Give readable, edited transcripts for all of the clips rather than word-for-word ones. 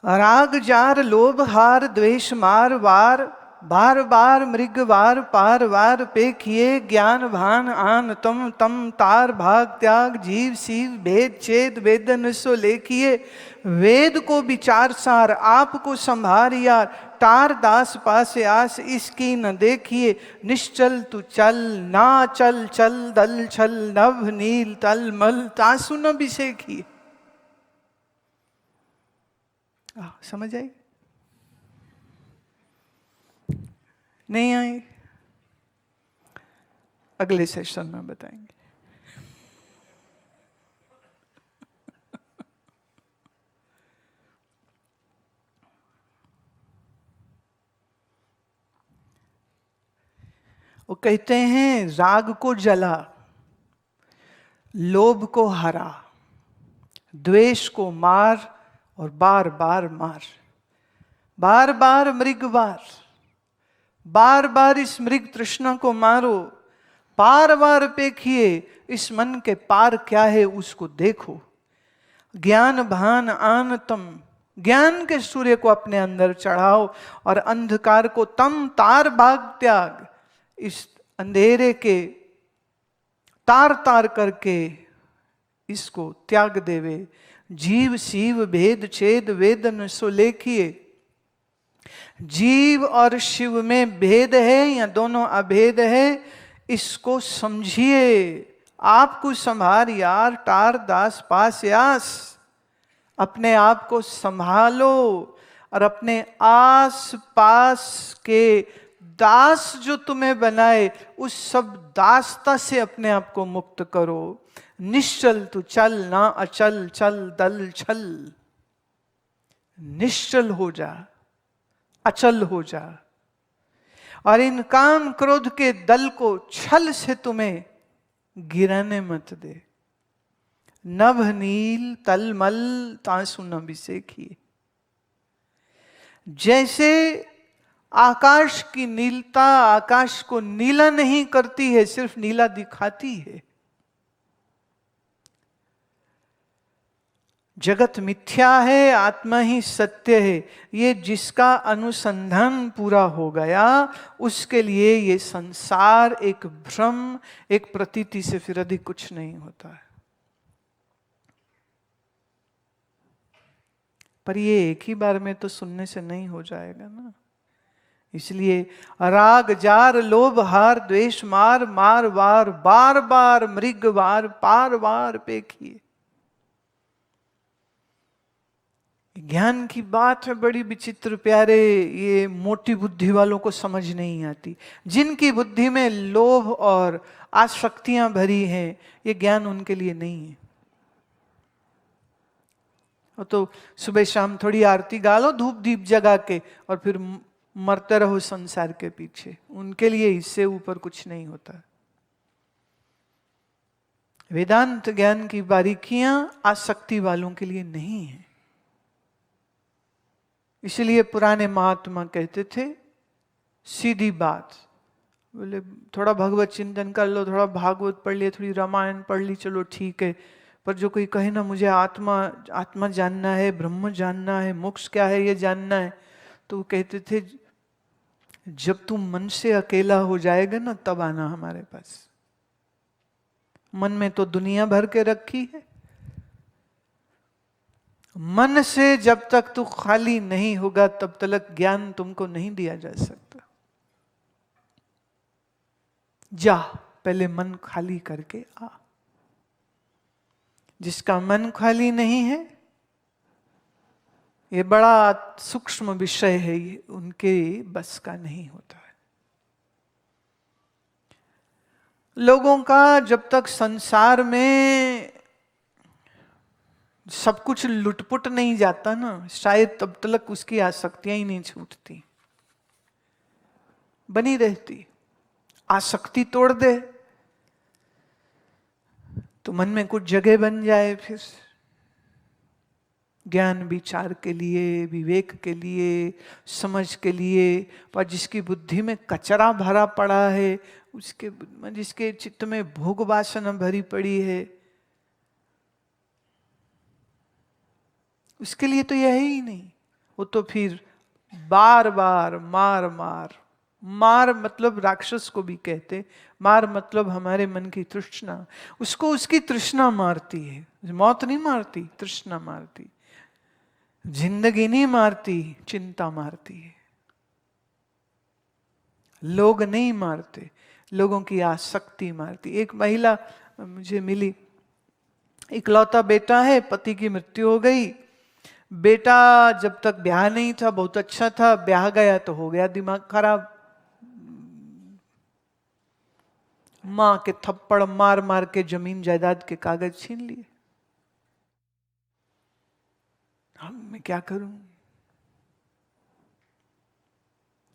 राग जार लोभ हार द्वेष मार वार, बार बार मृग वार पार वार पे किए, ज्ञान भान आन तम तम तार भाग त्याग, जीव शिव भेद छेद वेदन सो लेखिए, वेद को विचार सार आपको संभार यार, तार दास पास आस इसकी न देखिए, निश्चल तू चल ना चल चल दल छल, नभ नील तल मल तासु न बिसेखिए। समझ आई? नहीं आई? अगले सेशन में बताएंगे। वो कहते हैं राग को जला, लोभ को हरा, द्वेष को मार और बार बार मार, बार बार मृगवार, बार बार इस मृग तृष्णा को मारो, पार बार पेखिए इस मन के पार क्या है उसको देखो, ज्ञान भान आन तम, ज्ञान के सूर्य को अपने अंदर चढ़ाओ और अंधकार को तम तार भाग त्याग, इस अंधेरे के तार तार करके इसको त्याग देवे, जीव शिव भेद छेद वेदन सो लेखिए, जीव और शिव में भेद है या दोनों अभेद है इसको समझिए, आपको संभार यार तार दास पास यास, अपने आप को संभालो और अपने आस पास के दास जो तुम्हें बनाए उस सब दासता से अपने आप को मुक्त करो। निश्चल तू चल ना अचल चल दल छल, निश्चल हो जा, अचल हो जा और इन काम क्रोध के दल को छल से तुम्हें गिराने मत दे। नभ नील तलमल तासु न बिसेखिए, जैसे आकाश की नीलता आकाश को नीला नहीं करती है, सिर्फ नीला दिखाती है। जगत मिथ्या है, आत्मा ही सत्य है, ये जिसका अनुसंधान पूरा हो गया उसके लिए ये संसार एक भ्रम, एक प्रतीति से फिर अधिक कुछ नहीं होता है। पर ये एक ही बार में तो सुनने से नहीं हो जाएगा ना, इसलिए राग जार लोभ हार द्वेष मार, मार वार बार बार मृग वार पार वार पेखिए। ज्ञान की बात है बड़ी विचित्र प्यारे, ये मोटी बुद्धि वालों को समझ नहीं आती। जिनकी बुद्धि में लोभ और आसक्तियां भरी हैं ये ज्ञान उनके लिए नहीं है। तो सुबह शाम थोड़ी आरती गा लो धूप दीप जगा के और फिर मरते रहो संसार के पीछे, उनके लिए इससे ऊपर कुछ नहीं होता। वेदांत ज्ञान की बारीकियां आसक्ति वालों के लिए नहीं है। इसलिए पुराने महात्मा कहते थे सीधी बात, बोले थोड़ा भगवत चिंतन कर लो, थोड़ा भागवत पढ़ लिया, थोड़ी रामायण पढ़ ली, चलो ठीक है, पर जो कोई कहे ना मुझे आत्मा जानना है, ब्रह्म जानना है, मोक्ष क्या है ये जानना है, तो वो कहते थे जब तुम मन से अकेला हो जाएगा ना तब आना हमारे पास। मन में तो दुनिया भर के रखी है, मन से जब तक तू खाली नहीं होगा तब तक ज्ञान तुमको नहीं दिया जा सकता। जा पहले मन खाली करके आ। जिसका मन खाली नहीं है, ये बड़ा सूक्ष्म विषय है, ये उनके बस का नहीं होता है। लोगों का जब तक संसार में सब कुछ लुटपुट नहीं जाता ना, शायद तब तक उसकी आसक्तियां ही नहीं छूटती, बनी रहती। आसक्ति तोड़ दे तो मन में कुछ जगह बन जाए, फिर ज्ञान विचार के लिए, विवेक के लिए, समझ के लिए। पर जिसकी बुद्धि में कचरा भरा पड़ा है, जिसके चित्त में भोग वासना भरी पड़ी है, उसके लिए तो यह ही नहीं। वो तो फिर बार बार मार मार, मार मतलब राक्षस को भी कहते, मार मतलब हमारे मन की तृष्णा, उसको उसकी तृष्णा मारती है। मौत नहीं मारती, तृष्णा मारती। जिंदगी नहीं मारती, चिंता मारती है। लोग नहीं मारते, लोगों की आसक्ति मारती। एक महिला मुझे मिली, इकलौता बेटा है, पति की मृत्यु हो गई। बेटा जब तक ब्याह नहीं था बहुत अच्छा था, ब्याह गया तो हो गया दिमाग खराब। मां के थप्पड़ मार मार के जमीन जायदाद के कागज छीन लिए। मैं क्या करूं,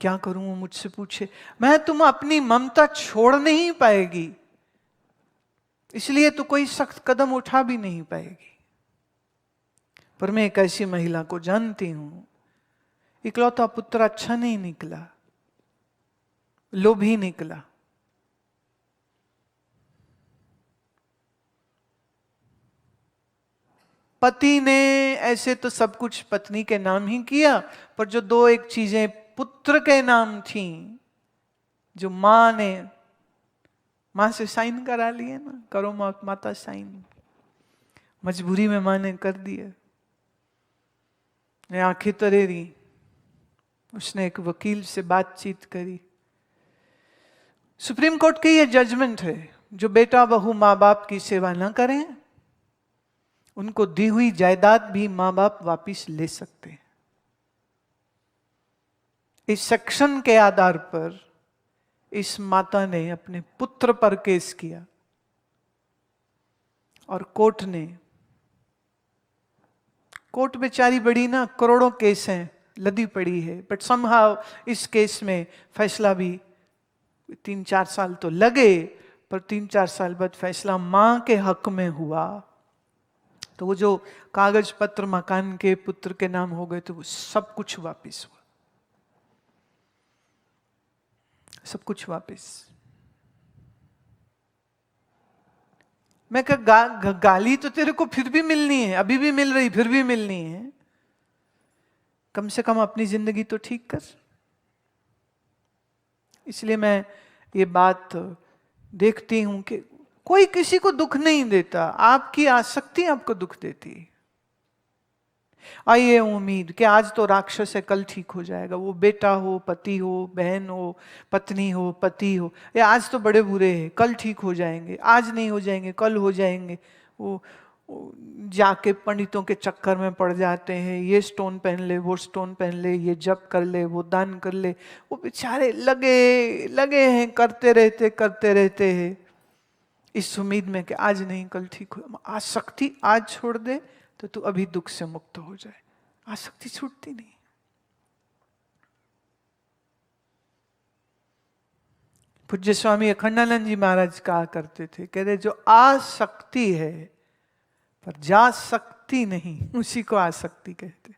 क्या करूं? वो मुझसे पूछे, मैं तुम अपनी ममता छोड़ नहीं पाएगी, इसलिए तो कोई सख्त कदम उठा भी नहीं पाएगी। पर मैं एक ऐसी महिला को जानती हूं, इकलौता पुत्र अच्छा नहीं निकला, लोभी निकला। पति ने ऐसे तो सब कुछ पत्नी के नाम ही किया, पर जो दो एक चीजें पुत्र के नाम थी, जो मां से साइन करा लिए ना, करो माता साइन, मजबूरी में मां ने कर दिया। आंखें तरे रही। उसने एक वकील से बातचीत करी। सुप्रीम कोर्ट की यह जजमेंट है, जो बेटा बहू माँ बाप की सेवा न करें, उनको दी हुई जायदाद भी माँ बाप वापिस ले सकते हैं। इस सेक्शन के आधार पर इस माता ने अपने पुत्र पर केस किया और कोर्ट बेचारी बड़ी ना, करोड़ों केस हैं, लदी पड़ी है, बट समहाउ इस केस में फैसला भी 3-4 साल तो लगे, पर 3-4 साल बाद फैसला मां के हक में हुआ। तो वो जो कागज पत्र मकान के पुत्र के नाम हो गए, तो वो सब कुछ वापस हुआ, सब कुछ वापस। मैं कहा गाली तो तेरे को फिर भी मिलनी है, अभी भी मिल रही, फिर भी मिलनी है, कम से कम अपनी जिंदगी तो ठीक कर। इसलिए मैं ये बात देखती हूं कि कोई किसी को दुख नहीं देता, आपकी आसक्ति आपको दुख देती है। आइए उम्मीद कि आज तो राक्षस है, कल ठीक हो जाएगा। वो बेटा हो, पति हो, बहन हो, पत्नी हो, पति हो, ये आज तो बड़े बुरे हैं, कल ठीक हो जाएंगे, आज नहीं हो जाएंगे, कल हो जाएंगे। वो जाके पंडितों के चक्कर में पड़ जाते हैं, ये स्टोन पहन ले, वो स्टोन पहन ले, ये जप कर ले, वो दान कर ले। वो बेचारे लगे हैं, करते रहते हैं, इस उम्मीद में कि आज नहीं कल ठीक हो। आसक्ति आज छोड़ दे तो तू अभी दुख से मुक्त हो जाए। आसक्ति छूटती नहीं। पूज्य स्वामी अखंडानंद जी महाराज कहा करते थे, कहते जो आसक्ति है पर जा सकती नहीं, उसी को आसक्ति कहते।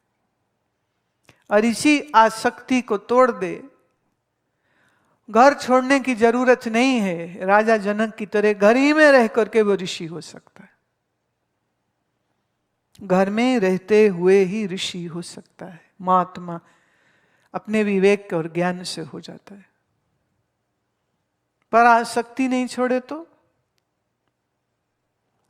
और इसी आसक्ति को तोड़ दे, घर छोड़ने की जरूरत नहीं है। राजा जनक की तरह घर ही में रह करके वो ऋषि हो सकता है, घर में रहते हुए ही ऋषि हो सकता है, महात्मा अपने विवेक और ज्ञान से हो जाता है। पर आसक्ति नहीं छोड़े तो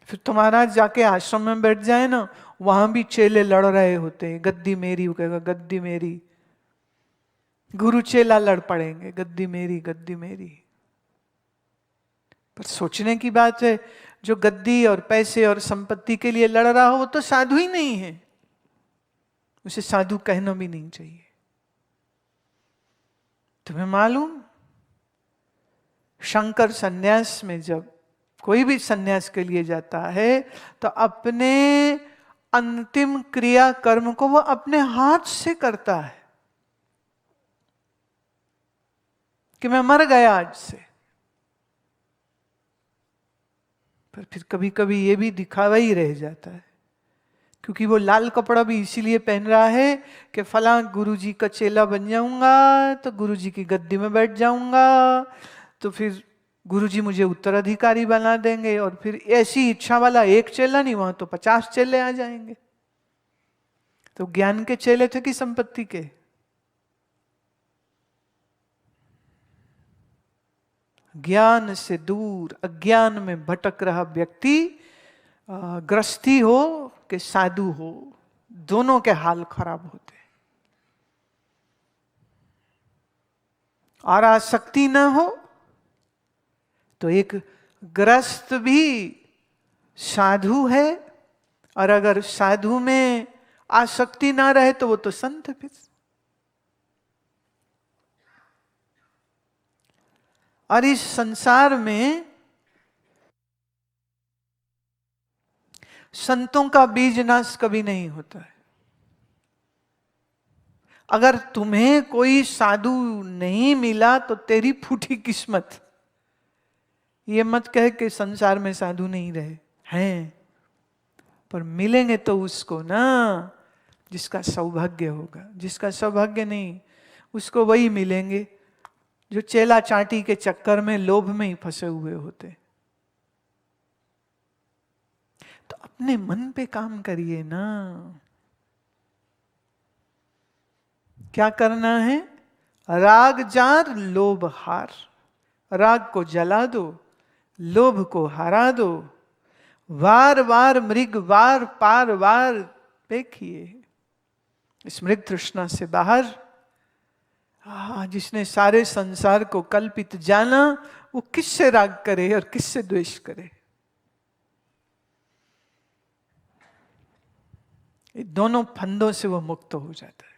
फिर तुम्हारा जाके आश्रम में बैठ जाए ना, वहां भी चेले लड़ रहे होते हैं, गद्दी मेरी, वो कहेगा गद्दी मेरी। गुरु चेला लड़ पड़ेंगे, गद्दी मेरी, गद्दी मेरी। पर सोचने की बात है, जो गद्दी और पैसे और संपत्ति के लिए लड़ रहा हो वो तो साधु ही नहीं है, उसे साधु कहना भी नहीं चाहिए। तुम्हें मालूम, शंकर सन्यास में जब कोई भी सन्यास के लिए जाता है तो अपने अंतिम क्रिया कर्म को वो अपने हाथ से करता है कि मैं मर गया आज से। पर फिर कभी कभी ये भी दिखावा ही रह जाता है, क्योंकि वो लाल कपड़ा भी इसीलिए पहन रहा है कि फला गुरुजी का चेला बन जाऊंगा तो गुरुजी की गद्दी में बैठ जाऊंगा, तो फिर गुरुजी मुझे उत्तराधिकारी बना देंगे, और फिर ऐसी इच्छा वाला एक चेला नहीं, वहां तो 50 चेले आ जाएंगे। तो ज्ञान के चेले थे कि संपत्ति के? ज्ञान से दूर अज्ञान में भटक रहा व्यक्ति, गृहस्थी हो कि साधु हो, दोनों के हाल खराब होते। और आसक्ति न हो तो एक गृहस्थ भी साधु है, और अगर साधु में आसक्ति ना रहे तो वो तो संत फिर। और इस संसार में संतों का बीज नाश कभी नहीं होता है। अगर तुम्हें कोई साधु नहीं मिला तो तेरी फूटी किस्मत। ये मत कहे कि संसार में साधु नहीं रहे हैं, पर मिलेंगे तो उसको ना जिसका सौभाग्य होगा। जिसका सौभाग्य नहीं, उसको वही मिलेंगे जो चेला चाटी के चक्कर में, लोभ में ही फंसे हुए होते। तो अपने मन पे काम करिए ना। क्या करना है? राग जार लोभ हार। राग को जला दो, लोभ को हरा दो। वार वार मृग वार पार वार देखिए। इस मृग तृष्णा से बाहर, जिसने सारे संसार को कल्पित जाना, वो किससे राग करे और किससे द्वेष करे? दोनों फंदों से वो मुक्त हो जाता है।